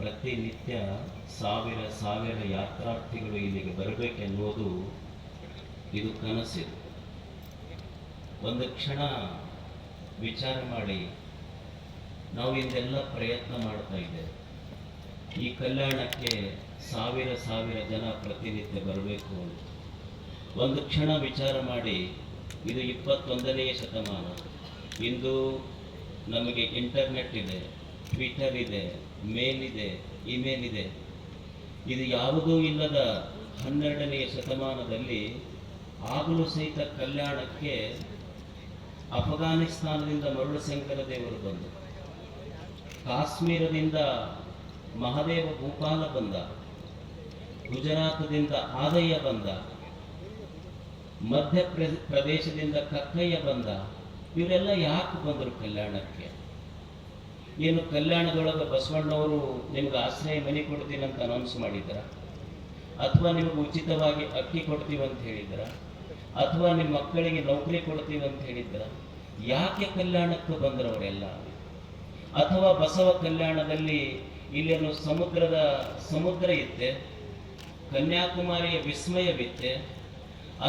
ಪ್ರತಿನಿತ್ಯ ಸಾವಿರ ಸಾವಿರ ಯಾತ್ರಾರ್ಥಿಗಳು ಇಲ್ಲಿಗೆ ಬರಬೇಕೆನ್ನುವುದು ಇದು ಕನಸಿದು. ಒಂದು ಕ್ಷಣ ವಿಚಾರ ಮಾಡಿ, ನಾವು ಇಂದೆಲ್ಲ ಪ್ರಯತ್ನ ಮಾಡ್ತಾ ಇದ್ದೇವೆ. ಈ ಕಲ್ಯಾಣಕ್ಕೆ ಸಾವಿರ ಸಾವಿರ ಜನ ಪ್ರತಿನಿತ್ಯ ಬರಬೇಕು ಅಂತ ಒಂದು ಕ್ಷಣ ವಿಚಾರ ಮಾಡಿ. ಇದು 21ನೇ ಶತಮಾನ. ಇಂದು ನಮಗೆ ಇಂಟರ್ನೆಟ್ ಇದೆ, ಟ್ವಿಟರ್ ಇದೆ, ಮೇಲ್ ಇದೆ, ಇಮೇಲ್ ಇದೆ. ಇದು ಯಾವುದೂ ಇಲ್ಲದ 12ನೇ ಶತಮಾನದಲ್ಲಿ ಆಗಲೂ ಸಹಿತ ಕಲ್ಯಾಣಕ್ಕೆ ಅಫ್ಘಾನಿಸ್ತಾನದಿಂದ ಮರುಳಶಂಕರ ದೇವರು ಬಂದು, ಕಾಶ್ಮೀರದಿಂದ ಮಹಾದೇವ ಭೂಪಾಲ ಬಂದ, ಗುಜರಾತದಿಂದ ಆದಯ್ಯ ಬಂದ, ಮಧ್ಯ ಪ್ರದೇಶದಿಂದ ಕಕ್ಕಯ್ಯ ಬಂದ. ಇವರೆಲ್ಲ ಯಾಕೆ ಬಂದರು ಕಲ್ಯಾಣಕ್ಕೆ? ಏನು ಕಲ್ಯಾಣದೊಳಗೆ ಬಸವಣ್ಣವರು ನಿಮ್ಗೆ ಆಶ್ರಯ ಮನೆ ಕೊಡ್ತೀನಿ ಅಂತ ಅನೌನ್ಸ್ ಮಾಡಿದ್ರ? ಅಥವಾ ನಿಮಗೆ ಉಚಿತವಾಗಿ ಅಕ್ಕಿ ಕೊಡ್ತೀವಿ ಅಂತ ಹೇಳಿದ್ರ? ಅಥವಾ ನಿಮ್ಮ ಮಕ್ಕಳಿಗೆ ನೌಕರಿ ಕೊಡ್ತೀವಿ ಅಂತ ಹೇಳಿದ್ರ? ಯಾಕೆ ಕಲ್ಯಾಣಕ್ಕೆ ಬಂದರು ಅವರೆಲ್ಲ? ಅಥವಾ ಬಸವ ಕಲ್ಯಾಣದಲ್ಲಿ ಇಲ್ಲೇನು ಸಮುದ್ರ ಇತ್ತೆ, ಕನ್ಯಾಕುಮಾರಿಯ ವಿಸ್ಮಯವಿತ್ತೆ,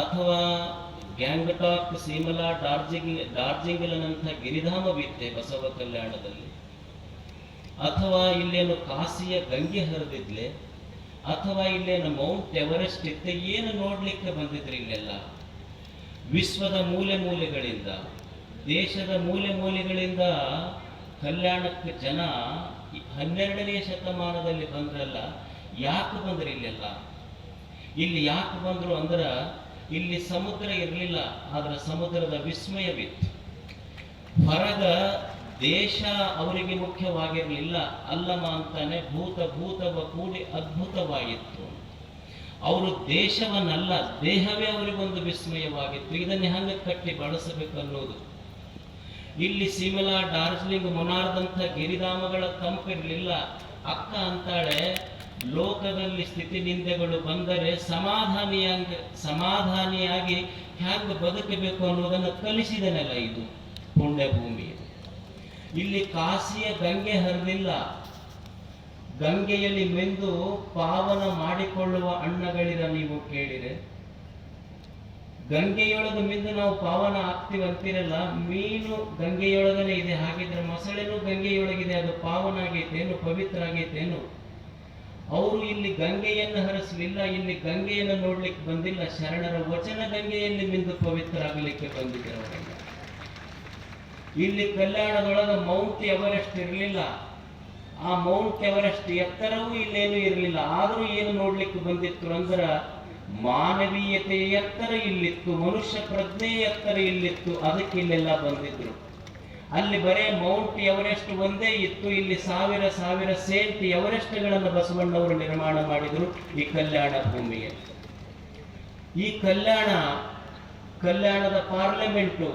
ಅಥವಾ ಗ್ಯಾಂಗ್ಟಾಕ್, ಸಿಮ್ಲಾ, ಡಾರ್ಜಿಲಿಂಗ್ನಂಥ ಗಿರಿಧಾಮವಿತ್ತೆ ಬಸವ ಕಲ್ಯಾಣದಲ್ಲಿ? ಅಥವಾ ಇಲ್ಲೇನು ಕಾಶಿಯ ಗಂಗೆ ಹರಿದಿದ್ಲೆ? ಅಥವಾ ಇಲ್ಲೇನು ಮೌಂಟ್ ಎವರೆಸ್ಟ್ ಇತ್ತೆ? ಏನು ನೋಡ್ಲಿಕ್ಕೆ ಬಂದಿದ್ರಿ ಇಲ್ಲೆಲ್ಲ? ವಿಶ್ವದ ಮೂಲೆ ಮೂಲೆಗಳಿಂದ, ದೇಶದ ಮೂಲೆ ಮೂಲೆಗಳಿಂದ ಕಲ್ಯಾಣಕ್ಕೆ ಜನ 12ನೇ ಶತಮಾನದಲ್ಲಿ ಬಂದ್ರಲ್ಲ. ಯಾಕೆ ಬಂದ್ರು ಇಲ್ಲೆಲ್ಲ? ಇಲ್ಲಿ ಯಾಕೆ ಬಂದ್ರು ಅಂದ್ರೆ, ಇಲ್ಲಿ ಸಮುದ್ರ ಇರಲಿಲ್ಲ, ಆದ್ರೆ ಸಮುದ್ರದ ವಿಸ್ಮಯವಿತ್ತು. ಹೊರಗ ದೇಶ ಅವರಿಗೆ ಮುಖ್ಯವಾಗಿರಲಿಲ್ಲ. ಅಲ್ಲಮ ಅಂತಾನೆ ಭೂತವ ಕೂಡಿ ಅದ್ಭುತವಾಗಿತ್ತು. ಅವರು ದೇಶವನ್ನಲ್ಲ, ದೇಹವೇ ಅವರಿಗೊಂದು ವಿಸ್ಮಯವಾಗಿತ್ತು. ಇದನ್ನೇ ಹಂಗೆ ಕಟ್ಟಿ ಬಳಸಬೇಕು ಅನ್ನೋದು. ಇಲ್ಲಿ ಸಿಮ್ಲಾ, ಡಾರ್ಜಿಲಿಂಗ್, ಮುನಾರ್ದಂಥ ಗಿರಿಧಾಮಗಳ ತಂಪಿರಲಿಲ್ಲ. ಅಕ್ಕ ಅಂತಾಳೆ, ಲೋಕದಲ್ಲಿ ಸ್ಥಿತಿ ನಿಂದೆಗಳು ಬಂದರೆ ಸಮಾಧಾನಿಯಾಗಿ ಹ್ಯಾಂಗ ಬದುಕಬೇಕು ಅನ್ನೋದನ್ನು ಕಲಿಸಿದನಲ್ಲ ಇದು ಪುಣ್ಯಭೂಮಿ. ಇಲ್ಲಿ ಕಾಶಿಯ ಗಂಗೆ ಹರಿದಿಲ್ಲ. ಗಂಗೆಯಲ್ಲಿ ಮೆಂದು ಪಾವನ ಮಾಡಿಕೊಳ್ಳುವ ಅಣ್ಣಗಳಿರ ನೀವು ಕೇಳಿರೆ. ಗಂಗೆಯೊಳಗೆ ಮಿಂದು ನಾವು ಪಾವನ ಆಗ್ತೀವಿ ಅಂತಿರಲ್ಲ. ಮೀನು ಗಂಗೆಯೊಳಗನೆ ಇದೆ, ಹಾಗಿದ್ರೆ ಮೊಸಳೆನೂ ಗಂಗೆಯೊಳಗಿದೆ, ಅದು ಪಾವನ ಆಗೈತೇನು, ಪವಿತ್ರ ಆಗೈತೇನು? ಅವರು ಇಲ್ಲಿ ಗಂಗೆಯನ್ನು ಹರಿಸಲಿಲ್ಲ, ಇಲ್ಲಿ ಗಂಗೆಯನ್ನು ನೋಡ್ಲಿಕ್ಕೆ ಬಂದಿಲ್ಲ, ಶರಣರ ವಚನ ಗಂಗೆಯಲ್ಲಿ ಮಿಂದು ಪವಿತ್ರ ಆಗಲಿಕ್ಕೆ ಬಂದಿದ್ದರು ಅವರೆಲ್ಲ. ಇಲ್ಲಿ ಕಲ್ಯಾಣದೊಳಗೆ ಮೌಂಟ್ ಎವರೆಸ್ಟ್ ಇರಲಿಲ್ಲ. ಆ ಮೌಂಟ್ ಎವರೆಸ್ಟ್ ಎತ್ತರವೂ ಇಲ್ಲೇನೂ ಇರಲಿಲ್ಲ. ಆದರೂ ಏನು ನೋಡ್ಲಿಕ್ಕೆ ಬಂದಿತ್ತು ಅಂದ್ರೆ, ಮಾನವೀಯತೆ ಎತ್ತರ ಇಲ್ಲಿತ್ತು, ಮನುಷ್ಯ ಪ್ರಜ್ಞೆ ಎತ್ತರ ಇಲ್ಲಿತ್ತು. ಅದಕ್ಕೆ ಇಲ್ಲೆಲ್ಲ ಬಂದಿದ್ರು. ಅಲ್ಲಿ ಬರೇ ಮೌಂಟ್ ಎವರೆಸ್ಟ್ ಒಂದೇ ಇತ್ತು. ಇಲ್ಲಿ ಸಾವಿರ ಸಾವಿರ ಸೇಂಟ್ ಎವರೆಸ್ಟ್ಗಳನ್ನು ಬಸವಣ್ಣವರು ನಿರ್ಮಾಣ ಮಾಡಿದರು ಈ ಕಲ್ಯಾಣ ಭೂಮಿಯಲ್ಲಿ. ಈ ಕಲ್ಯಾಣದ ಪಾರ್ಲಿಮೆಂಟು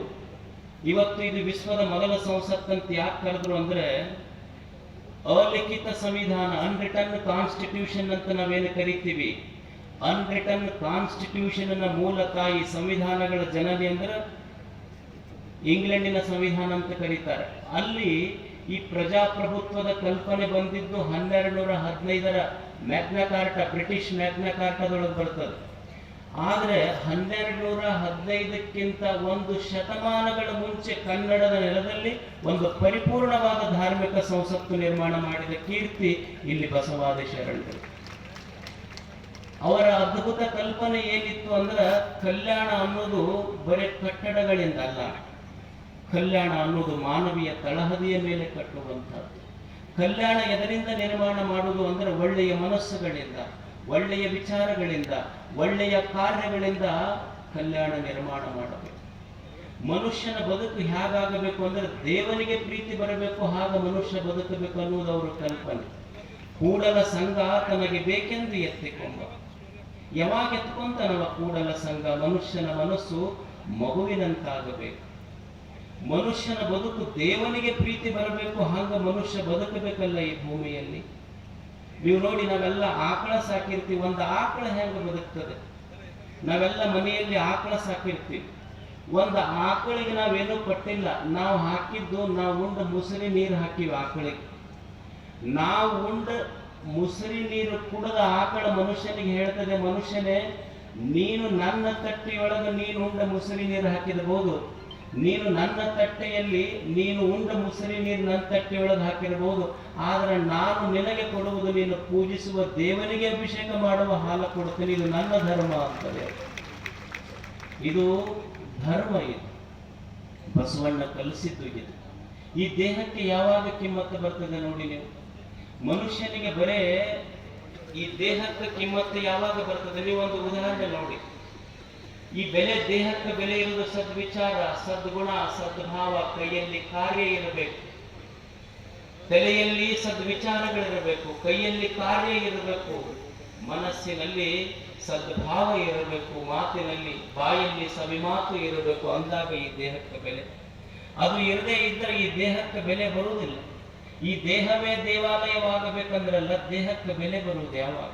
ಇವತ್ತು ಇದು ವಿಶ್ವದ ಮೊದಲ ಸಂಸತ್ ಅಂತ ಯಾಕೆ ಕರೆದ್ರು ಅಂದ್ರೆ, ಅಲಿಖಿತ ಸಂವಿಧಾನ, ಅನ್ರಿಟನ್ ಕಾನ್ಸ್ಟಿಟ್ಯೂಷನ್ ಅಂತ ನಾವೇನು ಕರಿತೀವಿ. ಅನ್ರಿಟನ್ ಕಾನ್ಸ್ಟಿಟ್ಯೂಷನ್ ನ ಮೂಲಕ ಈ ಸಂವಿಧಾನಗಳ ಜನನಿ ಅಂದ್ರೆ ಇಂಗ್ಲೆಂಡಿನ ಸಂವಿಧಾನ ಅಂತ ಕರೀತಾರೆ. ಅಲ್ಲಿ ಈ ಪ್ರಜಾಪ್ರಭುತ್ವದ ಕಲ್ಪನೆ ಬಂದಿದ್ದು 1215ರ ಮ್ಯಾಗ್ನಾ ಕಾರ್ಟಾ, ಬ್ರಿಟಿಷ್ ಮ್ಯಾಗ್ನಾ ಕಾರ್ಟಾದೊಳಗೆ ಬರ್ತದೆ. ಆದರೆ 1215ಕ್ಕಿಂತ ಒಂದು ಶತಮಾನಗಳ ಮುಂಚೆ ಕನ್ನಡದ ನೆಲದಲ್ಲಿ ಒಂದು ಪರಿಪೂರ್ಣವಾದ ಧಾರ್ಮಿಕ ಸಂಸತ್ತು ನಿರ್ಮಾಣ ಮಾಡಿದ ಕೀರ್ತಿ ಇಲ್ಲಿ ಬಸವಾದಿ ಶರಣರು. ಅವರ ಅದ್ಭುತ ಕಲ್ಪನೆ ಏನಿತ್ತು ಅಂದ್ರೆ, ಕಲ್ಯಾಣ ಅನ್ನೋದು ಬರೀ ಕಟ್ಟಡಗಳಿಂದ ಅಲ್ಲ, ಕಲ್ಯಾಣ ಅನ್ನೋದು ಮಾನವೀಯ ತಳಹದಿಯ ಮೇಲೆ ಕಟ್ಟುವಂಥದ್ದು. ಕಲ್ಯಾಣ ಎದರಿಂದ ನಿರ್ಮಾಣ ಮಾಡುವುದು ಅಂದ್ರೆ, ಒಳ್ಳೆಯ ಮನಸ್ಸುಗಳಿಂದ, ಒಳ್ಳೆಯ ವಿಚಾರಗಳಿಂದ, ಒಳ್ಳೆಯ ಕಾರ್ಯಗಳಿಂದ ಕಲ್ಯಾಣ ನಿರ್ಮಾಣ ಮಾಡಬೇಕು. ಮನುಷ್ಯನ ಬದುಕು ಹೇಗಾಗಬೇಕು ಅಂದ್ರೆ, ದೇವರಿಗೆ ಪ್ರೀತಿ ಬರಬೇಕು, ಹಾಗ ಮನುಷ್ಯ ಬದುಕಬೇಕು ಅನ್ನುವುದು ಅವರ ಕಲ್ಪನೆ. ಕೂಡಲ ಸಂಘ ತನಗೆ ಬೇಕೆಂದು ಎತ್ತಿಕೊಂಬ. ಯಾವಾಗ ಎತ್ಕೊಂತಾನವ ಕೂಡಲ ಸಂಘ? ಮನುಷ್ಯನ ಮನಸ್ಸು ಮಗುವಿನಂತಾಗಬೇಕು. ಮನುಷ್ಯನ ಬದುಕು ದೇವನಿಗೆ ಪ್ರೀತಿ ಬರಬೇಕು, ಹಾಗ ಮನುಷ್ಯ ಬದುಕಬೇಕಲ್ಲ ಈ ಭೂಮಿಯಲ್ಲಿ. ನೀವು ನೋಡಿ, ನಾವೆಲ್ಲ ಆಕಳ ಸಾಕಿರ್ತೀವಿ. ಒಂದು ಆಕಳ ಹೆಂಗೆ ಬದುಕ್ತದೆ? ನಾವೆಲ್ಲ ಮನೆಯಲ್ಲಿ ಆಕಳ ಸಾಕಿರ್ತೀವಿ. ಒಂದು ಆಕಳಿಗೆ ನಾವೇನೂ ಕೊಟ್ಟಿಲ್ಲ, ನಾವು ಹಾಕಿದ್ದು ನಾವು ಉಂಡ ಮುಸುರಿ ನೀರು ಹಾಕಿವಿ ಆಕಳಿಗೆ. ನಾವು ಉಂಡ ಮುಸುರಿ ನೀರು ಕುಡಿದ ಆಕಳ ಮನುಷ್ಯನಿಗೆ ಹೇಳ್ತದೆ, ಮನುಷ್ಯನೇ ನೀನು ನನ್ನ ತಟ್ಟೆಯೊಳಗೆ ನೀನು ಉಂಡ ಮುಸುರಿ ನೀರು ಹಾಕಿರಬಹುದು, ನೀನು ನನ್ನ ತಟ್ಟೆಯಲ್ಲಿ ನೀನು ಉಂಡ ಮುಸುರಿ ನೀರು ನನ್ನ ತಟ್ಟೆಯೊಳಗೆ ಹಾಕಿರಬಹುದು, ಆದರೆ ನಾನು ನಿನಗೆ ಕೊಡುವುದು ನೀನು ಪೂಜಿಸುವ ದೇವನಿಗೆ ಅಭಿಷೇಕ ಮಾಡುವ ಹಾಲು ಕೊಡುತ್ತೇನೆ, ಇದು ನನ್ನ ಧರ್ಮ ಅಂತದೆ. ಇದು ಧರ್ಮ, ಇದು ಬಸವಣ್ಣ ಕಲಿಸಿದ್ದು ಇದು. ಈ ದೇಹಕ್ಕೆ ಯಾವಾಗ ಕಿಮ್ಮತ್ತು ಬರ್ತದೆ ನೋಡಿ ನೀವು. ಮನುಷ್ಯನಿಗೆ ಬರೇ ಈ ದೇಹಕ್ಕೆ ಕಿಮ್ಮತ್ತು ಯಾವಾಗ ಬರ್ತದೆ? ನೀವು ಒಂದು ಉದಾಹರಣೆ ನೋಡಿ. ಈ ಬೆಲೆ, ದೇಹಕ್ಕೆ ಬೆಲೆ ಇರುವುದು ಸದ್ವಿಚಾರ, ಸದ್ಗುಣ, ಸದ್ಭಾವ, ಕೈಯಲ್ಲಿ ಕಾರ್ಯ ಇರಬೇಕು, ತಲೆಯಲ್ಲಿ ಸದ್ವಿಚಾರಗಳಿರಬೇಕು, ಕೈಯಲ್ಲಿ ಕಾರ್ಯ ಇರಬೇಕು, ಮನಸ್ಸಿನಲ್ಲಿ ಸದ್ಭಾವ ಇರಬೇಕು, ಮಾತಿನಲ್ಲಿ ಬಾಯಲ್ಲಿ ಸವಿಮಾತು ಇರಬೇಕು. ಅಂದಾಗ ಈ ದೇಹಕ್ಕೆ ಬೆಲೆ. ಅದು ಇರದೇ ಇದ್ದರೆ ಈ ದೇಹಕ್ಕೆ ಬೆಲೆ ಬರುವುದಿಲ್ಲ. ಈ ದೇಹವೇ ದೇವಾಲಯವಾಗಬೇಕಂದ್ರಲ್ಲ, ದೇಹಕ್ಕೆ ಬೆಲೆ ಬರುವುದು ಯಾವಾಗ?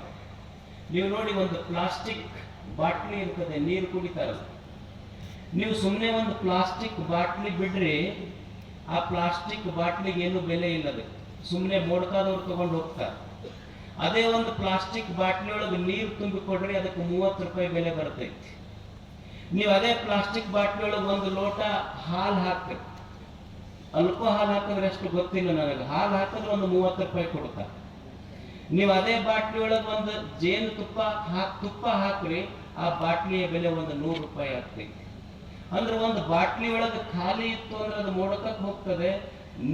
ನೀವು ನೋಡಿ, ಒಂದು ಪ್ಲಾಸ್ಟಿಕ್ ಬಾಟ್ಲಿ ಇರ್ತದೆ, ನೀರು ಕುಡಿತಾರಲ್ಲ, ನೀವು ಸುಮ್ಮನೆ ಒಂದು ಪ್ಲಾಸ್ಟಿಕ್ ಬಾಟ್ಲಿ ಬಿಡ್ರಿ, ಆ ಪ್ಲಾಸ್ಟಿಕ್ ಬಾಟ್ಲಿಗೆ ಏನು ಬೆಲೆ ಇಲ್ಲದೆ ಸುಮ್ಮನೆ ಮೋಡ್ಕಾದವ್ರು ತಗೊಂಡು ಹೋಗ್ತಾರೆ. ಅದೇ ಒಂದು ಪ್ಲಾಸ್ಟಿಕ್ ಬಾಟ್ಲಿ ಒಳಗೆ ನೀರು ತುಂಬಿಕೊಡ್ರಿ, ಅದಕ್ಕೆ 30 ರೂಪಾಯಿ ಬೆಲೆ ಬರ್ತೈತಿ. ನೀವು ಅದೇ ಪ್ಲಾಸ್ಟಿಕ್ ಬಾಟ್ಲಿ ಒಳಗೆ ಒಂದು ಲೋಟ ಹಾಲು ಹಾಕ್ರಿ, ಅಲ್ಪ ಹಾಲು ಹಾಕಿದ್ರೆ ಎಷ್ಟು ಗೊತ್ತಿಲ್ಲ ನನಗೆ, ಹಾಲು ಹಾಕಿದ್ರೆ ಒಂದು 30 ರೂಪಾಯಿ ಕೊಡ್ತಾರೆ. ನೀವು ಅದೇ ಬಾಟ್ಲಿ ಒಳಗೆ ಒಂದು ಜೇನು ತುಪ್ಪ ಹಾಕ್ರಿ, ಆ ಬಾಟ್ಲಿಯ ಬೆಲೆ ಒಂದು 100 ರೂಪಾಯಿ ಆಗ್ತೈತಿ. ಅಂದ್ರೆ ಒಂದು ಬಾಟ್ಲಿ ಒಳಗೆ ಖಾಲಿ ಇತ್ತು ಅಂದ್ರೆ ಅದು ಮೋಡಕಕ್ಕೆ ಹೋಗ್ತದೆ,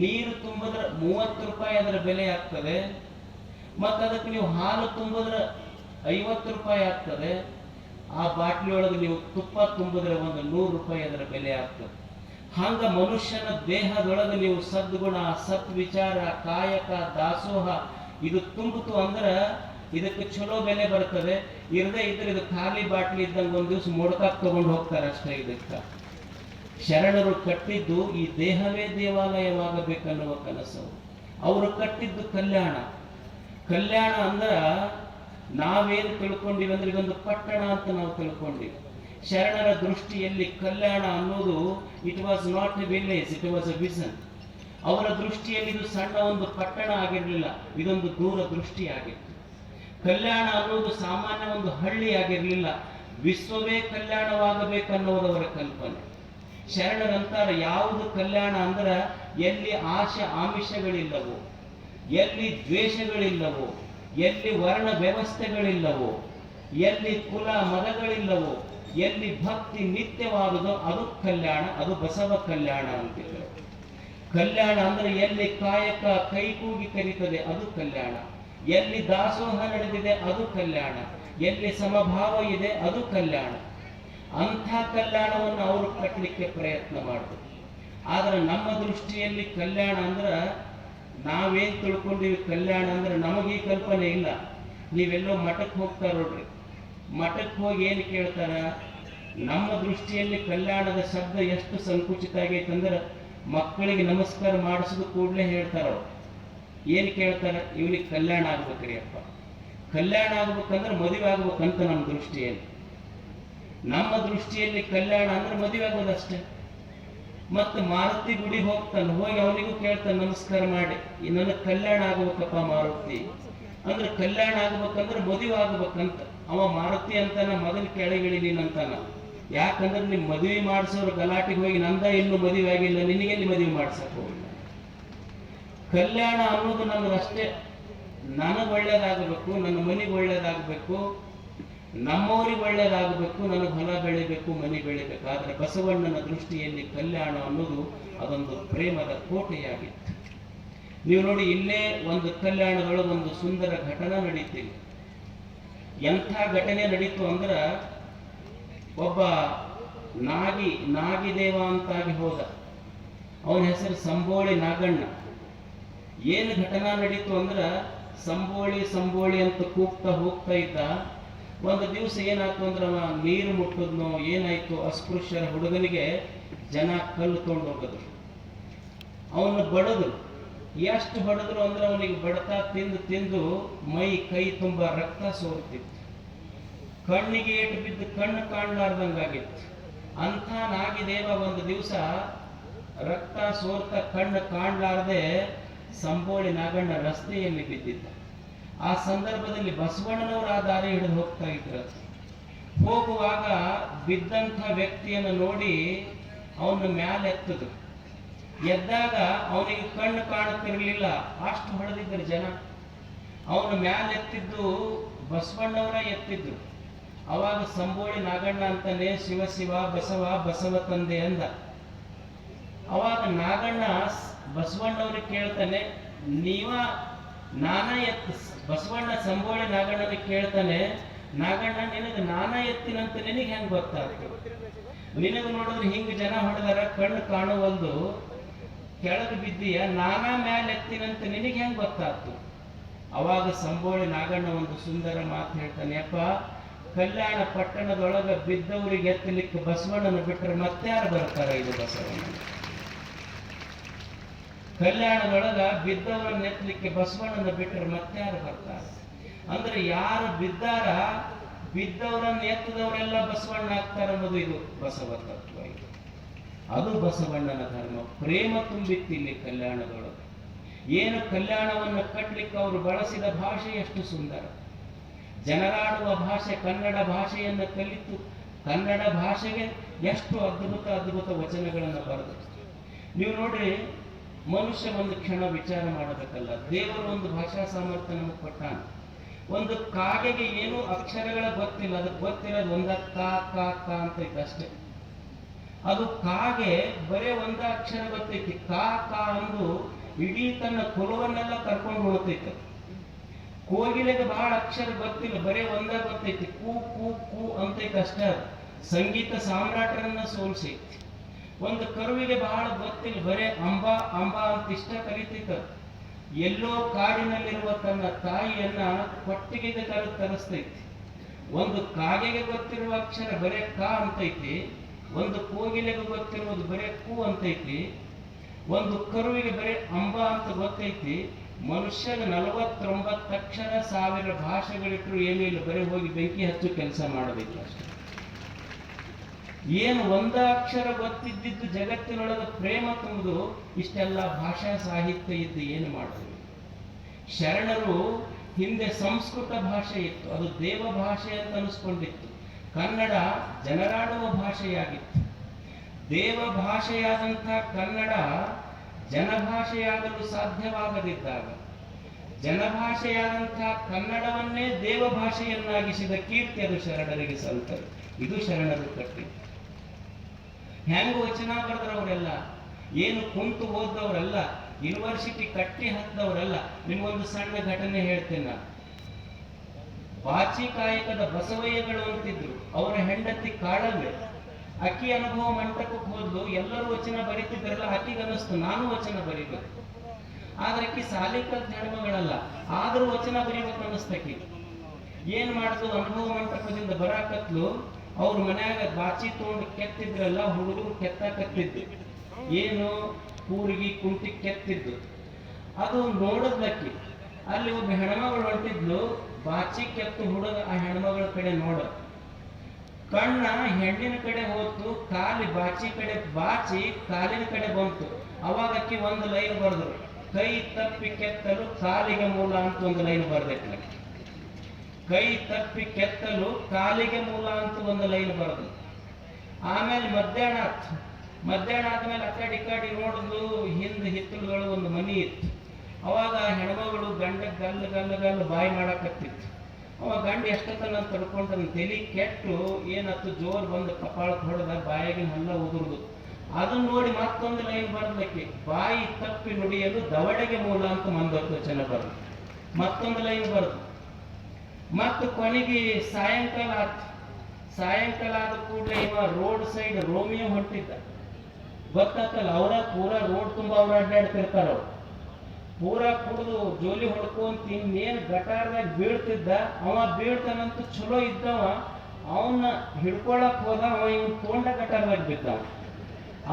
ನೀರು ತುಂಬಿದ್ರೆ 30 ರೂಪಾಯಿ ಅದರ ಬೆಲೆ ಆಗ್ತದೆ, ಮತ್ತು ಅದಕ್ಕೆ ನೀವು ಹಾಲು ತುಂಬಿದ್ರೆ 50 ರೂಪಾಯಿ ಆಗ್ತದೆ. ಆ ಬಾಟ್ಲಿ ಒಳಗೆ ನೀವು ತುಪ್ಪ ತುಂಬಿದ್ರೆ ಒಂದು 100 ರೂಪಾಯಿ ಅದರ ಬೆಲೆ ಆಗ್ತದೆ. ಹಂಗ ಮನುಷ್ಯನ ದೇಹದೊಳಗೆ ನೀವು ಸದ್ಗುಣ, ಸದ್ವಿಚಾರ, ಕಾಯಕ, ದಾಸೋಹ ಇದು ತುಂಬಿತು ಅಂದ್ರೆ ಇದಕ್ಕೆ ಚಲೋ ಬೆಲೆ ಬರ್ತದೆ. ಇರದೇ ಇದ್ರೆ ಇದು ಖಾಲಿ ಬಾಟ್ಲಿ ಇದ್ದಂಗೆ ಒಂದು ದಿವಸ ಮೋಡ್ಕಾಕ್ ತಗೊಂಡು ಹೋಗ್ತಾರೆ ಅಷ್ಟೇ. ಇದಕ್ಕೆ ಶರಣರು ಕಟ್ಟಿದ್ದು ಈ ದೇಹವೇ ದೇವಾಲಯವಾಗಬೇಕನ್ನುವ ಕನಸು. ಅವರು ಕಟ್ಟಿದ್ದು ಕಲ್ಯಾಣ. ಕಲ್ಯಾಣ ಅಂದ್ರೆ ನಾವೇನು ತಿಳ್ಕೊಂಡಿವಿ ಅಂದ್ರೆ ಇದೊಂದು ಪಟ್ಟಣ ಅಂತ ನಾವು ತಿಳ್ಕೊಂಡಿವಿ. ಶರಣರ ದೃಷ್ಟಿಯಲ್ಲಿ ಕಲ್ಯಾಣ ಅನ್ನೋದು it was not A village, it was A vision. ಅವರ ದೃಷ್ಟಿಯಲ್ಲಿ ಇದು ಸಣ್ಣ ಒಂದು ಪಟ್ಟಣ ಆಗಿರಲಿಲ್ಲ, ಇದೊಂದು ದೂರ ದೃಷ್ಟಿ ಆಗಿತ್ತು. ಕಲ್ಯಾಣ ಅನ್ನೋದು ಸಾಮಾನ್ಯ ಒಂದು ಹಳ್ಳಿ ಆಗಿರಲಿಲ್ಲ, ವಿಶ್ವವೇ ಕಲ್ಯಾಣವಾಗಬೇಕನ್ನೋದು ಅವರ ಕಲ್ಪನೆ. ಶರಣರಂತಾರೆ ಯಾವುದು ಕಲ್ಯಾಣ ಅಂದ್ರೆ ಎಲ್ಲಿ ಆಮಿಷಗಳಿಲ್ಲವೋ, ಎಲ್ಲಿ ದ್ವೇಷಗಳಿಲ್ಲವೋ, ಎಲ್ಲಿ ವರ್ಣ ವ್ಯವಸ್ಥೆಗಳಿಲ್ಲವೋ, ಎಲ್ಲಿ ಕುಲ ಮತಗಳಿಲ್ಲವೋ, ಎಲ್ಲಿ ಭಕ್ತಿ ನಿತ್ಯವಾದುದೋ ಅದು ಕಲ್ಯಾಣ, ಅದು ಬಸವ ಕಲ್ಯಾಣ ಅಂತಿದ್ರು. ಕಲ್ಯಾಣ ಅಂದ್ರೆ ಎಲ್ಲಿ ಕಾಯಕ ಕೈಕೂಗಿ ಕರೀತದೆ ಅದು ಕಲ್ಯಾಣ, ಎಲ್ಲಿ ದಾಸೋಹ ನಡೆದಿದೆ ಅದು ಕಲ್ಯಾಣ, ಎಲ್ಲಿ ಸಮಭಾವ ಇದೆ ಅದು ಕಲ್ಯಾಣ. ಅಂಥ ಕಲ್ಯಾಣವನ್ನು ಅವರು ಕಟ್ಟಲಿಕ್ಕೆ ಪ್ರಯತ್ನ ಮಾಡಿದ್ರು. ಆದರೆ ನಮ್ಮ ದೃಷ್ಟಿಯಲ್ಲಿ ಕಲ್ಯಾಣ ಅಂದ್ರೆ ನಾವೇನ್ ತಿಳ್ಕೊಂಡಿವಿ, ಕಲ್ಯಾಣ ಅಂದ್ರೆ ನಮಗೆ ಈ ಕಲ್ಪನೆ ಇಲ್ಲ. ನೀವೆಲ್ಲೋ ಮಠಕ್ಕೆ ಹೋಗ್ತಾರ ನೋಡ್ರಿ, ಮಠಕ್ಕೆ ಹೋಗಿ ಏನು ಕೇಳ್ತಾರ? ನಮ್ಮ ದೃಷ್ಟಿಯಲ್ಲಿ ಕಲ್ಯಾಣದ ಶಬ್ದ ಎಷ್ಟು ಸಂಕುಚಿತ ಆಗೈತಂದ್ರೆ ಮಕ್ಕಳಿಗೆ ನಮಸ್ಕಾರ ಮಾಡಿಸಿದ ಕೂಡಲೇ ಹೇಳ್ತಾರ ಅವ್ರು. ಏನು ಕೇಳ್ತಾರ? ಇವನಿಗೆ ಕಲ್ಯಾಣ ಆಗ್ಬೇಕ್ರಿ ಅಪ್ಪ, ಕಲ್ಯಾಣ ಆಗ್ಬೇಕಂದ್ರೆ ಮದುವೆ ಆಗ್ಬೇಕಂತ ನಮ್ಮ ದೃಷ್ಟಿಯಲ್ಲಿ. ನಮ್ಮ ದೃಷ್ಟಿಯಲ್ಲಿ ಕಲ್ಯಾಣ ಅಂದ್ರೆ ಮದುವೆ ಆಗೋದಷ್ಟೇ. ಮತ್ತು ಮಾರುತಿ ಗುಡಿ ಹೋಗ್ತಾನೆ, ಹೋಗಿ ಅವನಿಗೂ ಕೇಳ್ತಾನೆ ನಮಸ್ಕಾರ ಮಾಡಿ, ನನಗೆ ಕಲ್ಯಾಣ ಆಗ್ಬೇಕಪ್ಪ ಮಾರುತಿ ಅಂದ್ರೆ. ಕಲ್ಯಾಣ ಆಗ್ಬೇಕಂದ್ರೆ ಮದುವೆ ಆಗ್ಬೇಕಂತ ಅವ ಮಾರುತಿ ಅಂತಾನ, ಮೊದಲು ಕೆಳಗಿಳಿನಂತಾನ. ಯಾಕಂದ್ರೆ ನಿಮ್ ಮದುವೆ ಮಾಡಿಸೋರು ಗಲಾಟೆಗೆ ಹೋಗಿ ನಂದ ಇನ್ನೂ ಮದುವೆ ಆಗಿಲ್ಲ, ನಿನಗೆಲ್ಲಿ ಮದುವೆ ಮಾಡ್ಸಕ್ ಹೋಗಿಲ್ಲ. ಕಲ್ಯಾಣ ಅನ್ನೋದು ನಮಗಷ್ಟೇ, ನನಗೆ ಒಳ್ಳೇದಾಗಬೇಕು, ನನ್ನ ಮನೆಗೆ ಒಳ್ಳೇದಾಗಬೇಕು, ನಮ್ಮವ್ರಿಗೆ ಒಳ್ಳೇದಾಗಬೇಕು, ನನಗೆ ಹೊಲ ಬೆಳಿಬೇಕು, ಮನೆ ಬೆಳಿಬೇಕು. ಆದರೆ ಬಸವಣ್ಣನ ದೃಷ್ಟಿಯಲ್ಲಿ ಕಲ್ಯಾಣ ಅನ್ನೋದು ಅದೊಂದು ಪ್ರೇಮದ ಕೋಟೆಯಾಗಿತ್ತು. ನೀವು ನೋಡಿ, ಇಲ್ಲೇ ಒಂದು ಕಲ್ಯಾಣದೊಳಗೆ ಒಂದು ಸುಂದರ ಘಟನೆ ನಡೀತೀವಿ. ಎಂಥ ಘಟನೆ ನಡೀತು ಅಂದ್ರೆ, ಒಬ್ಬ ನಾಗಿದೇವ ಅಂತಾಗಿ ಹೋದ, ಅವನ ಹೆಸರು ಸಂಬೋಳಿ ನಾಗಣ್ಣ. ಏನು ಘಟನಾ ನಡೀತು ಅಂದ್ರೆ, ಸಂಬೋಳಿ ಅಂತ ಕೂಗ್ತಾ ಹೋಗ್ತಾ ಇದ್ದ. ಒಂದು ದಿವಸ ಏನಾಯ್ತು ಅಂದ್ರೆ, ಅವ ನೀರು ಮುಟ್ಟಿದ್ನೋ ಏನಾಯ್ತು, ಅಸ್ಪೃಶ್ಯರ ಹುಡುಗನಿಗೆ ಜನ ಕಲ್ಲು ತೊಗೊಂಡು ಹೋಗಿದ್ರು, ಅವನು ಬಡದ್ರು. ಎಷ್ಟು ಹೊಡೆದ್ರು ಅಂದ್ರೆ ಅವನಿಗೆ ಬಡತಾ ತಿಂದು ಮೈ ಕೈ ತುಂಬ ರಕ್ತ ಸೋರ್ತಿತ್ತು, ಕಣ್ಣಿಗೆ ಏಟು ಬಿದ್ದು ಕಣ್ಣು ಕಾಣಲಾರ್ದಂಗಾಗಿತ್ತು. ಅಂಥ ನಾಗಿದೇವ ಒಂದು ದಿವಸ ರಕ್ತ ಸೋರ್ತ ಕಣ್ಣು ಕಾಣಲಾರ್ದೆ ಸಂಬೋಳಿ ನಾಗಣ್ಣ ರಸ್ತೆಯಲ್ಲಿ ಬಿದ್ದಿದ್ದ. ಆ ಸಂದರ್ಭದಲ್ಲಿ ಬಸವಣ್ಣನವರು ಆ ದಾರಿ ಹಿಡಿದು ಹೋಗ್ತಾ ಇದ್ರು. ಹೋಗುವಾಗ ಬಿದ್ದಂಥ ವ್ಯಕ್ತಿಯನ್ನು ನೋಡಿ ಅವನ ಮ್ಯಾಲೆ ಎತ್ತದು. ಎದ್ದಾಗ ಅವನಿಗೆ ಕಣ್ಣು ಕಾಣುತ್ತಿರಲಿಲ್ಲ, ಅಷ್ಟು ಹೊಡೆದಿದ್ದರು ಜನ. ಅವನ ಮ್ಯಾಲೆ ಎತ್ತಿದ್ದು ಬಸವಣ್ಣವರ ಎತ್ತಿದ್ದು. ಅವಾಗ ಸಂಬೋಳಿ ನಾಗಣ್ಣ ಅಂತಾನೆ ಶಿವ ಶಿವ ಬಸವ ಬಸವ ತಂದೆ ಅಂದ. ಅವಾಗ ನಾಗಣ್ಣ ಬಸವಣ್ಣವ್ರಿಗೆ ಕೇಳ್ತಾನೆ, ನಾನ ಎತ್ತು. ಬಸವಣ್ಣ ಸಂಬೋಳಿ ನಾಗಣ್ಣನಿಗೆ ಕೇಳ್ತಾನೆ, ನಾಗಣ್ಣ ನಿನಗೆ ನಾನ ಎತ್ತಿನಂತ ನಿನಗೆ ಹೆಂಗ್ ಗೊತ್ತಾಗ್ತು? ನಿನಗೆ ನೋಡಿದ್ರೆ ಹಿಂಗ ಜನ ಹೊಡೆದಾರ, ಕಣ್ಣು ಕಾಣುವಲ್ದು, ಕೆಳಗೆ ಬಿದ್ದೀಯ, ನಾನಾ ಮ್ಯಾಲೆ ಎತ್ತಿನಂತ ನಿನಗೆ ಹೆಂಗ್ ಗೊತ್ತಾಗ್ತು? ಅವಾಗ ಸಂಬೋಳಿ ನಾಗಣ್ಣ ಒಂದು ಸುಂದರ ಮಾತು ಹೇಳ್ತಾನೆ, ಅಪ್ಪ, ಕಲ್ಯಾಣ ಪಟ್ಟಣದೊಳಗ ಬಿದ್ದವರಿಗೆ ಎತ್ತಲಿಕ್ಕೆ ಬಸವಣ್ಣನ ಬಿಟ್ಟರೆ ಮತ್ತಾರು ಬರ್ತಾರೆ? ಇದು ಬಸವಣ್ಣ. ಕಲ್ಯಾಣದೊಳಗ ಬಿದ್ದವರನ್ನ ಎತ್ತಲಿಕ್ಕೆ ಬಸವಣ್ಣನ ಬಿಟ್ಟರೆ ಮತ್ತಾರು ಬರ್ತಾರೆ? ಅಂದ್ರೆ ಯಾರು ಬಿದ್ದಾರ, ಬಿದ್ದವರನ್ನ ಎತ್ತದವರೆಲ್ಲ ಬಸವಣ್ಣ ಆಗ್ತಾರ ಅನ್ನೋದು ಇದು ಬಸವ ತತ್ವ. ಇದು ಅದು ಬಸವಣ್ಣನ ಧರ್ಮ. ಪ್ರೇಮ ತುಂಬಿತ್ತು ಇಲ್ಲಿ ಕಲ್ಯಾಣದೊಳಗೆ. ಏನು ಕಲ್ಯಾಣವನ್ನು ಕಟ್ಟಲಿಕ್ಕೆ ಅವರು ಬಳಸಿದ ಭಾಷೆ ಎಷ್ಟು ಸುಂದರ. ಜನರಾಡುವ ಭಾಷೆ ಕನ್ನಡ ಭಾಷೆಯನ್ನು ಕಲಿತು ಕನ್ನಡ ಭಾಷೆಗೆ ಎಷ್ಟು ಅದ್ಭುತ ಅದ್ಭುತ ವಚನಗಳನ್ನು ಬರೆದು. ನೀವು ನೋಡ್ರಿ, ಮನುಷ್ಯ ಒಂದು ಕ್ಷಣ ವಿಚಾರ ಮಾಡಬೇಕಲ್ಲ, ದೇವರು ಒಂದು ಭಾಷಾ ಸಾಮರ್ಥ್ಯ ನಮಗೆ ಕೊಟ್ಟಾನ. ಒಂದು ಕಾಗೆಗೆ ಏನು ಅಕ್ಷರಗಳ ಗೊತ್ತಿಲ್ಲ, ಅದಕ್ಕೆ ಗೊತ್ತಿರೋದು ಒಂದ ಕಾ ಕಾ ಕಾ ಅಂತ ಇತ್ತು ಅಷ್ಟೇ. ಅದು ಕಾಗೆ ಬರೇ ಒಂದ ಅಕ್ಷರ ಗೊತ್ತೈತಿ, ಕಾ ಕಾ ಅಂದು ಇಡೀ ತನ್ನ ಕುಲವನ್ನೆಲ್ಲ ಕರ್ಕೊಂಡು ಹೋಗ್ತೈತೆ. ಕೋಗಿಲೆಗೆ ಬಹಳ ಅಕ್ಷರ ಗೊತ್ತಿಲ್ಲ, ಬರೇ ಒಂದ ಗೊತ್ತೈತಿ, ಕೂ ಕೂ ಕೂ ಅಂತೈತೆ ಅಷ್ಟೇ. ಅದು ಸಂಗೀತ ಸಾಮ್ರಾಟರನ್ನ ಸೋಲ್ಸೈತಿ. ಒಂದು ಕರುವಿಗೆ ಬಹಳ ಗೊತ್ತಿಲ್ಲ, ಬರೇ ಅಂಬಾ ಅಂಬಾ ಅಂತ ಇಷ್ಟ ಕರೀತೈತ. ಎಲ್ಲೋ ಕಾಡಿನಲ್ಲಿರುವ ತನ್ನ ತಾಯಿಯನ್ನ ಕೊಟ್ಟಿಗೆಗೆ ತರಿಸ್ತೈತಿ. ಒಂದು ಕಾಗೆಗೆ ಗೊತ್ತಿರುವ ಅಕ್ಷರ ಬರೇ ಕಾ ಅಂತೈತಿ, ಒಂದು ಕೋಗಿಲೆಗೆ ಗೊತ್ತಿರುವುದು ಬರೇ ಕೂ ಅಂತೈತಿ, ಒಂದು ಕರುವಿಗೆ ಬರೇ ಅಂಬಾ ಅಂತ ಗೊತ್ತೈತಿ. ಮನುಷ್ಯಗೆ 49 ಅಕ್ಷರ 1000 ಭಾಷೆಗಳಿಟ್ರು ಏನೂ ಇಲ್ಲ, ಬರೀ ಹೋಗಿ ಬೆಂಕಿ ಹಚ್ಚು ಕೆಲಸ ಮಾಡಬೇಕು ಅಷ್ಟೇ. ಏನು ಒಂದ ಅಕ್ಷರ ಗೊತ್ತಿದ್ದು ಜಗತ್ತಿನೊಳಗೆ ಪ್ರೇಮ ತುಂಬುದು, ಇಷ್ಟೆಲ್ಲ ಭಾಷಾ ಸಾಹಿತ್ಯ ಇದ್ದು ಏನು ಮಾಡುವುದು? ಶರಣರು ಹಿಂದೆ ಸಂಸ್ಕೃತ ಭಾಷೆ ಇತ್ತು, ಅದು ದೇವ ಭಾಷೆ ಅಂತ ಅನಿಸ್ಕೊಂಡಿತ್ತು. ಕನ್ನಡ ಜನರಾಡುವ ಭಾಷೆಯಾಗಿತ್ತು. ದೇವ ಭಾಷೆಯಾದಂಥ ಕನ್ನಡ ಜನಭಾಷೆಯಾಗಲು ಸಾಧ್ಯವಾಗದಿದ್ದಾಗ ಜನಭಾಷೆಯಾದಂಥ ಕನ್ನಡವನ್ನೇ ದೇವ ಭಾಷೆಯನ್ನಾಗಿಸಿದ ಕೀರ್ತಿ ಅದು ಶರಣರಿಗೆ ಸಲ್ತರು. ಇದು ಶರಣರು ಕಟ್ಟಿದ್ದು. ಹೆಂಗ ವಚನ ಬರೆದ್ರವರೆಲ್ಲ, ಏನು ಕುಂತು ಓದ್ದವರಲ್ಲ, ಯೂನಿವರ್ಸಿಟಿ ಕಟ್ಟಿ ಹತ್ತದವರಲ್ಲ. ನಿಮ್ಗೊಂದು ಸಣ್ಣ ಘಟನೆ ಹೇಳ್ತೇನೆ ನಾನು. ಬಾಚಿಕಾಯಕದ ಬಸವಯ್ಯಗಳು ಅಂತಿದ್ರು, ಅವರ ಹೆಂಡತಿ ಕಾಳವ್ವೆ. ಅಕ್ಕಿ ಅನುಭವ ಮಂಟಪಕ್ಕೆ ಹೋದ್ಲು, ಎಲ್ಲರೂ ವಚನ ಬರೀತಿದ್ರಲ್ಲ, ಆಕಿಗೆ ಅನ್ನಿಸ್ತು ನಾನು ವಚನ ಬರೀಬೇಕು. ಆದ್ರೆ ಅಕ್ಕಿ ಸಾಲಿ ಕಲ್ತ ಹೆಣ್ಮಗಳಲ್ಲ, ಆದ್ರೂ ವಚನ ಬರೀಬೇಕು ಅನ್ನಿಸ್ತಕ್ಕಿ. ಏನ್ ಮಾಡುದು, ಅನುಭವ ಮಂಟಪದಿಂದ ಬರಾಕತ್ಲು. ಅವ್ರ ಮನ್ಯಾಗ ಬಾಚಿ ತಗೊಂಡು ಕೆತ್ತಿದ್ರಲ್ಲ, ಹುಡುಗರು ಕೆತ್ತಾಕತ್ತಿದ್ದು, ಏನು ಕೂರಿಗೆ ಕುಂಟಿ ಕೆತ್ತಿದ್ದು. ಅದು ನೋಡದ್ಲಕ್ಕಿ. ಅಲ್ಲಿ ಒಬ್ಬ ಹೆಣ್ಮಗಳು ಹೊಂಟಿದ್ಲು, ಬಾಚಿ ಕೆತ್ತು ಹುಡುಗ ಆ ಹೆಣ್ಮಗಳ ಕಡೆ ನೋಡ, ಕಣ್ಣ ಹೆಣ್ಣಿನ ಕಡೆ ಹೋತು, ಕಾಲಿ ಬಾಚಿ ಕಡೆ ಬಾಚಿ ಕಾಲಿನ ಕಡೆ ಬಂತು. ಅವಾಗ ಅಕ್ಕಿ ಒಂದು ಲೈನ್ ಬರೆದ್ರು, ಕೈ ತಪ್ಪಿ ಕೆತ್ತಲು ಕಾಲಿಗೆ ಮೂಲ ಅಂತ ಒಂದು ಲೈನ್ ಬರ್ದೈತಿ. ಕೈ ತಪ್ಪಿ ಕೆತ್ತಲು ಕಾಲಿಗೆ ಮೂಲ ಅಂತ ಒಂದು ಲೈನ್ ಬರೆದು. ಆಮೇಲೆ ಮಧ್ಯಾಹ್ನ ಆದ್ಮೇಲೆ ಆ ಕಡೆ ಈ ಕಡೆ ನೋಡಿದ್ಲು, ಹಿಂದ್ ಹಿತ್ತಲುಗಳು ಒಂದು ಮನಿ ಇತ್ತು. ಅವಾಗ ಹೆಣ್ಮಗಳು ಗಂಡ ಗಲ್ಲು ಗಲ್ಲು ಗಲ್ಲು ಬಾಯಿ ಮಾಡಾಕತ್ತಿತ್ತು. ಅವಾಗ ಗಂಡ ಎಷ್ಟೊತ್ತನ ತಡ್ಕೊಂಡ ತಲೆ ಕೆಟ್ಟು ಏನತ್ತು, ಜೋರ್ ಬಂದು ಕಪಾಳಕ್ಕೆ ಹೊಡೆದ, ಬಾಯಿಗೆ ಹಲ್ಲ ಉದುರುದು. ಅದನ್ನ ನೋಡಿ ಮತ್ತೊಂದು ಲೈನ್ ಬರ್ದಕ್ಕೆ, ಬಾಯಿ ತಪ್ಪಿ ನುಡಿಯಲು ದವಡೆಗೆ ಮೂಲ ಅಂತ ಮಂದೊತ್ತು ವಚನ ಬರೆದು. ಮತ್ತೊಂದು ಲೈನ್ ಬರೆದು. ಮತ್ತು ಕೊನೆಗೆ ಸಾಯಂಕಾಲ ಆದ ಕೂಡಲೇ ಇವ ರೋಡ್ ಸೈಡ್ ರೋಮಿಯೋ ಹೊಂಟಿದ್ದ. ಗೊತ್ತಾಗ್ತಲ್ಲ, ಅವರ ಪೂರಾ ರೋಡ್ ತುಂಬಾ ಅವ್ರು ಅಡ್ಡಾಡ್ತಿರ್ತಾರ. ಅವ್ರು ಪೂರಾ ಕುಡಿದು ಜೋಲಿ ಹೊಡ್ಕೊಂತ ಇನ್ನೇನ್ ಗಟಾರದಾಗ ಬೀಳ್ತಿದ್ದ. ಅವ ಬೀಳ್ತಾನಂತ ಚಲೋ ಇದ್ದವ, ಅವನ್ನ ಹಿಡ್ಕೊಳಕ್ ಹೋದ, ಅವ ಇವನ್ ತೋಂಡ ಗಟಾರದಾಗ ಬಿದ್ದವ.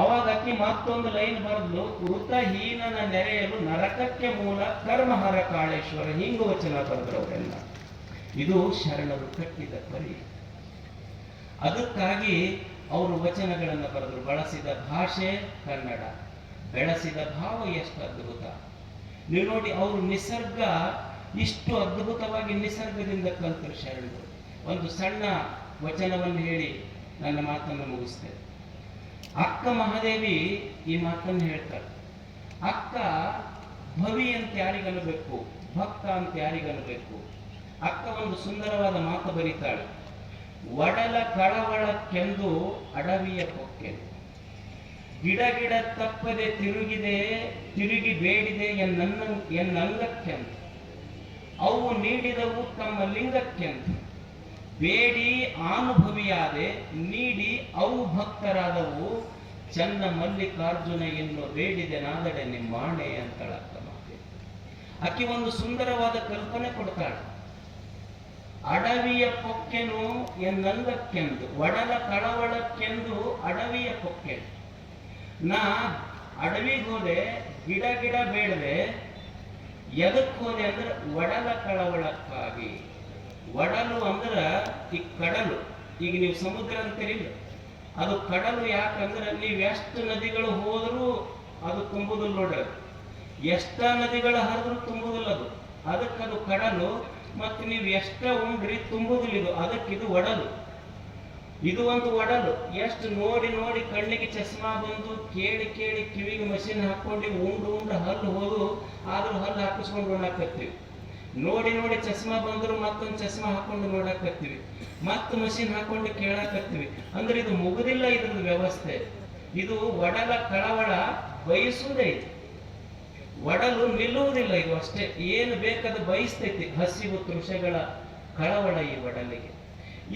ಅವಾಗ ಅಕ್ಕಿ ಮತ್ತೊಂದು ಲೈನ್ ಬರೆದ್ಲು, ವೃತಹೀನನ ನೆರೆಯಲು ನರಕಕ್ಕೆ ಮೂಲ ಕರ್ಮಹರ ಕಾಳೇಶ್ವರ. ಹಿಂಗ ವಚನ ಬರೆದ್ರು ಅವರೆಲ್ಲ. ಇದು ಶರಣರು ಕಟ್ಟಿದ ಪರಿ. ಅದಕ್ಕಾಗಿ ಅವರು ವಚನಗಳನ್ನು ಬರೆದ್ರು. ಬಳಸಿದ ಭಾಷೆ ಕನ್ನಡ, ಬೆಳೆಸಿದ ಭಾವ ಎಷ್ಟು ಅದ್ಭುತ. ನೀವು ನೋಡಿ, ಅವರು ನಿಸರ್ಗ ಇಷ್ಟು ಅದ್ಭುತವಾಗಿ ನಿಸರ್ಗದಿಂದ ಕಲ್ತರು ಶರಣರು. ಒಂದು ಸಣ್ಣ ವಚನವನ್ನು ಹೇಳಿ ನನ್ನ ಮಾತನ್ನು ಮುಗಿಸ್ತೇನೆ. ಅಕ್ಕ ಮಹಾದೇವಿ ಈ ಮಾತನ್ನು ಹೇಳ್ತಾರೆ. ಅಕ್ಕ ಭವಿ ಅಂತ ಯಾರಿಗನ್ನಬೇಕು, ಭಕ್ತ ಅಂತ ಯಾರಿಗನ್ನಬೇಕು. ಅಕ್ಕ ಒಂದು ಸುಂದರವಾದ ಮಾತು ಬರೀತಾಳೆ. ಒಡಲ ಕಳವಳಕ್ಕೆಂದು ಅಡವಿಯ ಕೊಕ್ಕೆ, ಗಿಡ ಗಿಡ ತಪ್ಪದೆ ತಿರುಗಿ ಬೇಡಿದೆ ಎನ್ನಂಗಕ್ಕೆಂದು, ಅವು ನೀಡಿದವು ತಮ್ಮ ಲಿಂಗಕ್ಕೆಂದು, ಬೇಡಿ ಆನುಭವಿಯಾದೆ ನೀಡಿ ಅವು ಭಕ್ತರಾದವು, ಚನ್ನ ಮಲ್ಲಿಕಾರ್ಜುನ ಎನ್ನು ಬೇಡಿದೆ ನಾದಡೆ ನಿಮ್ಮಾಣೆ ಅಂತಳಕ್ಕ ಮಾತೆ. ಆಕೆ ಒಂದು ಸುಂದರವಾದ ಕಲ್ಪನೆ ಕೊಡ್ತಾಳೆ. ಅಡವಿಯ ಪೊಕ್ಕೆನು ಎನ್ನಂಗಕ್ಕೆಂದು, ಒಡಲ ಕಳವಳಕ್ಕೆಂದು ಅಡವಿಯ ಪೊಕ್ಕೆ. ನಾ ಅಡವಿಗೆ ಹೋದೆ, ಗಿಡ ಗಿಡ ಬೇಡದೆ. ಎದಕ್ಕೆ ಹೋದೆ ಅಂದ್ರೆ ಒಡಲ ಕಳವಳಕ್ಕಾಗಿ. ಒಡಲು ಅಂದ್ರೆ ಈ ಕಡಲು. ಈಗ ನೀವು ಸಮುದ್ರ ಅಂತೀರಿಲ್ಲ, ಅದು ಕಡಲು. ಯಾಕಂದ್ರೆ ನೀವು ಎಷ್ಟು ನದಿಗಳು ಹೋದರೂ ಅದು ತುಂಬುದಿಲ್ಲ ನೋಡ್ರಿ. ಎಷ್ಟ ನದಿಗಳು ಹರಿದ್ರು ತುಂಬುದಿಲ್ಲ ಅದು, ಅದಕ್ಕದು ಕಡಲು. ಮತ್ತು ನೀವು ಎಷ್ಟ ಉಂಡ್ರಿ ತುಂಬುದಿಲ್ಲ ಇದು, ಅದಕ್ಕಿದು ಒಡಲು. ಇದು ಒಂದು ಒಡಲು. ಎಷ್ಟು ನೋಡಿ ನೋಡಿ ಕಣ್ಣಿಗೆ ಚಸ್ಮಾ ಬಂದು, ಕೇಳಿ ಕೇಳಿ ಕಿವಿಗೆ ಮಷಿನ್ ಹಾಕೊಂಡು ಉಂಡು ಹಲ್ಲು ಹೋದು, ಆದ್ರೂ ಹಲ್ಲು ಹಾಕಿಸ್ಕೊಂಡು ಉಣ್ಣಾಕತ್ತೀವಿ. ನೋಡಿ ನೋಡಿ ಚಸ್ಮಾ ಬಂದ್ರು ಮತ್ತೊಂದು ಚಸ್ಮಾ ಹಾಕೊಂಡು ನೋಡಾಕತ್ತೀವಿ, ಮತ್ತೆ ಮಷಿನ್ ಹಾಕೊಂಡು ಕೇಳಾಕತ್ತೀವಿ. ಅಂದ್ರೆ ಇದು ಮುಗುದಿಲ್ಲ ಇದ್ರದ್ದು ವ್ಯವಸ್ಥೆ. ಇದು ಒಡಲ ಕಳವಳ ಬಯಸುವುದೇ ಇದು. ಒಡಲು ನಿಲ್ಲುವುದಿಲ್ಲ ಇದು ಅಷ್ಟೇ. ಏನು ಬೇಕದು ಬಯಸ್ತೈತಿ. ಹಸಿವು ತೃಷೆಗಳ ಕಳವಳ ಈ ಒಡಲಿಗೆ.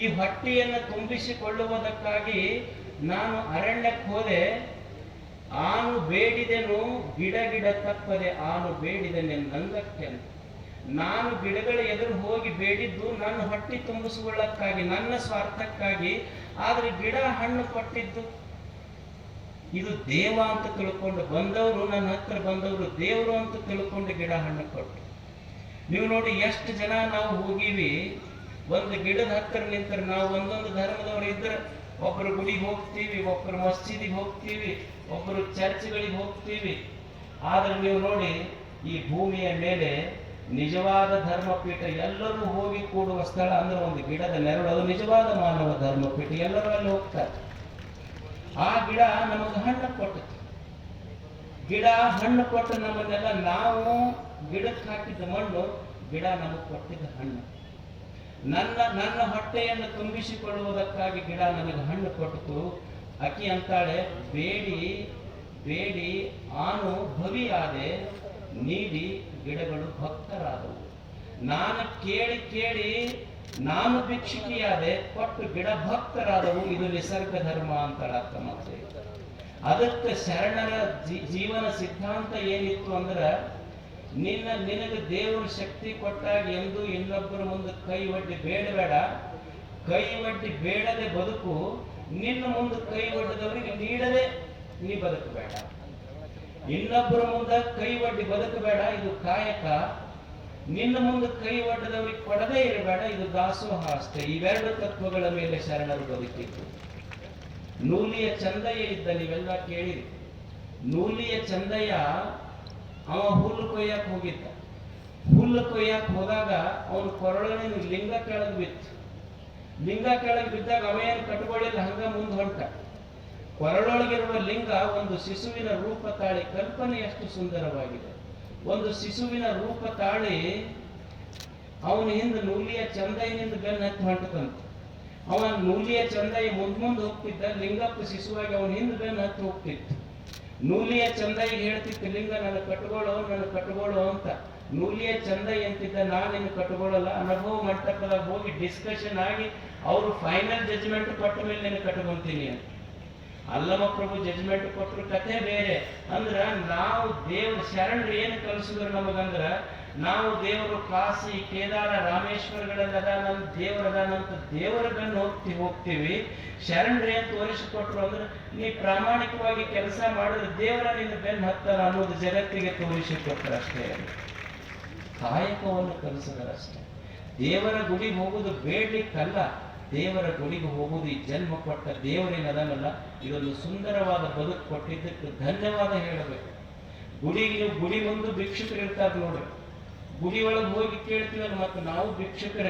ಈ ಹೊಟ್ಟೆಯನ್ನು ತುಂಬಿಸಿಕೊಳ್ಳುವುದಕ್ಕಾಗಿ ನಾನು ಅರಣ್ಯಕ್ಕೆ ಹೋದೆ, ಆನು ಬೇಡಿದೆನು ಗಿಡ ಗಿಡ ತಪ್ಪದೆ ಆನು ಬೇಡಿದೆನೆ ನಂಗಕ್ಕೆ ಅಂತ. ನಾನು ಗಿಡಗಳ ಎದುರು ಹೋಗಿ ಬೇಡಿದ್ದು ನನ್ನ ಹೊಟ್ಟೆ ತುಂಬಿಸಿಕೊಳ್ಳಕ್ಕಾಗಿ, ನನ್ನ ಸ್ವಾರ್ಥಕ್ಕಾಗಿ. ಆದ್ರೆ ಗಿಡ ಹಣ್ಣು ಕೊಟ್ಟಿದ್ದು ಇದು ದೇವ ಅಂತ ತಿಳ್ಕೊಂಡು ಬಂದವರು, ನನ್ನ ಹತ್ರ ಬಂದವರು ದೇವರು ಅಂತ ತಿಳ್ಕೊಂಡು ಗಿಡ ಹಣ್ಣು ಕೊಟ್ಟು. ನೀವು ನೋಡಿ ಎಷ್ಟು ಜನ ನಾವು ಹೋಗಿವಿ, ಒಂದು ಗಿಡದ ಹತ್ತಿರ ನಿಂತರೆ ನಾವು ಒಂದೊಂದು ಧರ್ಮದವರು ಇದ್ರೆ, ಒಬ್ಬರು ಗುಡಿಗೆ ಹೋಗ್ತೀವಿ, ಒಬ್ಬರು ಮಸ್ಜಿದಿಗೆ ಹೋಗ್ತೀವಿ, ಒಬ್ಬರು ಚರ್ಚ್ಗಳಿಗೆ ಹೋಗ್ತೀವಿ. ಆದ್ರೆ ನೀವು ನೋಡಿ ಈ ಭೂಮಿಯ ಮೇಲೆ ನಿಜವಾದ ಧರ್ಮಪೀಠ ಎಲ್ಲರೂ ಹೋಗಿ ಕೂಡುವ ಸ್ಥಳ ಅಂದ್ರೆ ಒಂದು ಗಿಡದ ನೆರಳು. ಅದು ನಿಜವಾದ ಮಾನವ ಧರ್ಮಪೀಠ. ಎಲ್ಲರೂ ಅಲ್ಲಿ ಹೋಗ್ತಾರೆ. ಆ ಗಿಡ ನಮಗೆ ಹಣ್ಣು ಕೊಟ್ಟಿತು. ಗಿಡ ಹಣ್ಣು ಕೊಟ್ಟು ನಮ್ಮನ್ನೆಲ್ಲ, ನಾವು ಗಿಡಕ್ಕೆ ಹಾಕಿದ್ದ ಮಣ್ಣು, ಗಿಡ ನಮಗೆ ಕೊಟ್ಟಿದ್ದ ಹಣ್ಣು. ನನ್ನ ಹೊಟ್ಟೆಯನ್ನು ತುಂಬಿಸಿಕೊಳ್ಳುವುದಕ್ಕಾಗಿ ಗಿಡ ನನಗೆ ಹಣ್ಣು ಕೊಟ್ಟಿತು. ಅಕ್ಕಿ ಅಂತಾಳೆ, ಬೇಡಿ ಬೇಡಿ ಆನು ಭವಿಯಾದೆ ನೀಡಿ ಗಿಡಗಳು ಭಕ್ತರಾದವು. ನಾನು ಕೇಳಿ ಕೇಳಿ ನಾನು ಭಿಕ್ಷುಕಿಯಾದೆ, ಕೊಟ್ಟು ಗಿಡ ಭಕ್ತರಾದವು. ಇದು ನಿಸರ್ಗ ಧರ್ಮ ಅಂತಳಕ್ಕ ಮತ್ತೆ. ಅದಕ್ಕೆ ಶರಣರ ಜೀವನ ಸಿದ್ಧಾಂತ ಏನಿತ್ತು ಅಂದ್ರೆ, ನಿನಗೆ ದೇವರು ಶಕ್ತಿ ಕೊಟ್ಟಾಗ ಎಂದು ಇನ್ನೊಬ್ಬರ ಮುಂದೆ ಕೈ ಒಡ್ಡಿ ಬೇಡಬೇಡ, ಕೈ ಒಡ್ಡಿ ಬೇಡದೆ ಬದುಕು. ನಿನ್ನ ಮುಂದೆ ಕೈ ಒಡ್ಡದವರಿಗೆ ನೀಡದೆ ನೀ ಬದುಕಬೇಡ. ಇನ್ನೊಬ್ಬರ ಮುಂದೆ ಕೈ ಒಡ್ಡಿ ಬದುಕಬೇಡ, ಇದು ಕಾಯಕ. ನಿನ್ನ ಮುಂದೆ ಕೈ ಒಡ್ಡದವರಿಗೆ ಕೊಡದೇ ಇರಬೇಡ, ಇದು ದಾಸೋಹ ಅಷ್ಟೇ. ಇವೆರಡು ತತ್ವಗಳ ಮೇಲೆ ಶರಣರು ಬದುಕಿತ್ತು. ನೂಲಿಯ ಚಂದಯ್ಯ ಇದ್ದ, ನೀವೆಲ್ಲ ಕೇಳಿರಿ. ನೂಲಿಯ ಚಂದಯ್ಯ ಅವ ಹುಲ್ಲು ಕೊಯ್ಯಕ್ಕೆ ಹೋಗಿದ್ದ. ಹುಲ್ಲು ಕೊಯ್ಯಕ್ಕೆ ಹೋದಾಗ ಅವನು ಕೊರಳಿನ ಲಿಂಗ ಕೆಳಗೆ ಬಿತ್ತು. ಲಿಂಗ ಕೆಳಗೆ ಬಿದ್ದಾಗ ಅವ ಏನು ಕಟ್ಕೊಳ್ಳಿಲ್ಲ, ಹಂಗ ಮುಂದೆ ಹೊಂಟ. ಕೊರಳೊಳಗಿರುವ ಲಿಂಗ ಒಂದು ಶಿಶುವಿನ ರೂಪ ತಾಳಿ. ಕಲ್ಪನೆ ಎಷ್ಟು ಸುಂದರವಾಗಿದೆ. ಒಂದು ಶಿಶುವಿನ ರೂಪ ತಾಳಿ ಅವನ ಹಿಂದೆ ನೂಲಿಯ ಚಂದಯ್ಯನಿಂದ ಬೆನ್ನು ಹತ್ತಿ ಹೊಂಟದಂತ. ಅವನ ನೂಲಿಯ ಚಂದಯ್ಯ ಮುಂದೆ ಹೋಗ್ತಿದ್ದ, ಲಿಂಗಪ್ಪ ಶಿಶುವಾಗಿ ಅವನ ಹಿಂದೆ ಬೆನ್ನು ಹತ್ತಿ ಹೋಗ್ತಿತ್ತು. ನೂಲಿಯ ಚಂದಯ್ಯ ಹೇಳ್ತಿತ್ತು, ಲಿಂಗ ನನ್ನ ಕಟ್ಕೊಳ್ಳೋ ಅಂತ. ನೂಲಿಯ ಚಂದಯ್ಯ ಅಂತಿದ್ದ, ನಾನೇನು ಕಟ್ಕೊಳ್ಳಲ್ಲ. ಅನುಭವ ಮಂಟಪದಾಗ ಹೋಗಿ ಡಿಸ್ಕಷನ್ ಆಗಿ ಅವರು ಫೈನಲ್ ಜಜ್ಮೆಂಟ್ ಕೊಟ್ಟ ಮೇಲೆ నేను ಕಟ್ಕೊಂತೀನಿ ಅಂತ. ಅಲ್ಲಮ ಪ್ರಭು ಜಜ್ಮೆಂಟ್ ಕೊಟ್ಟರು, ಕಥೆ ಬೇರೆ. ಅಂದ್ರ ನಾವು ದೇವ್ರ ಶರಣರು ಏನು ಕಲಿಸಿದ್ರು ನಮಗಂದ್ರ, ನಾವು ದೇವರು ಕಾಶಿ ಕೇದಾರ ರಾಮೇಶ್ವರಗಳೆಲ್ಲ ನನ್ನ ದೇವರದಾನಂತ ದೇವರನ್ನು ಹೋಗ್ತೀವಿ. ಶರಣರು ಏನು ತೋರಿಸಿಕೊಟ್ರು ಅಂದ್ರೆ, ನೀ ಪ್ರಾಮಾಣಿಕವಾಗಿ ಕೆಲಸ ಮಾಡಿದ್ರೆ ದೇವರ ನಿನ್ನ ಬೆನ್ನು ಹತ್ತಾರ ಅನ್ನೋದು ಜಗತ್ತಿಗೆ ತೋರಿಸಿಕೊಟ್ರು ಅಷ್ಟೇ. ಕಾಯಕವನ್ನು ಕಲಿಸಿದರಷ್ಟೇ. ದೇವರ ಗುಡಿಗೆ ಹೋಗುದು ಬೇಡ್ಲಿಕ್ಕಲ್ಲ, ದೇವರ ಗುಡಿಗೆ ಹೋಗುವುದು ಈ ಜನ್ಮ ಕೊಟ್ಟ ದೇವರೇನದಲ್ಲ. ಇದೊಂದು ಸುಂದರವಾದ ಬದುಕು ಕೊಟ್ಟಿದ್ದಕ್ಕೆ ಧನ್ಯವಾದ ಹೇಳಬೇಕು. ಗುಡಿ ಮುಂದೆ ಭಿಕ್ಷುಕರು ಇರ್ತಾರೆ ನೋಡ್ರಿ. ಗುಡಿ ಒಳಗೆ ಹೋಗಿ ಕೇಳ್ತೀವಲ್ಲ, ಮತ್ತು ನಾವು ಭಿಕ್ಷುಕರ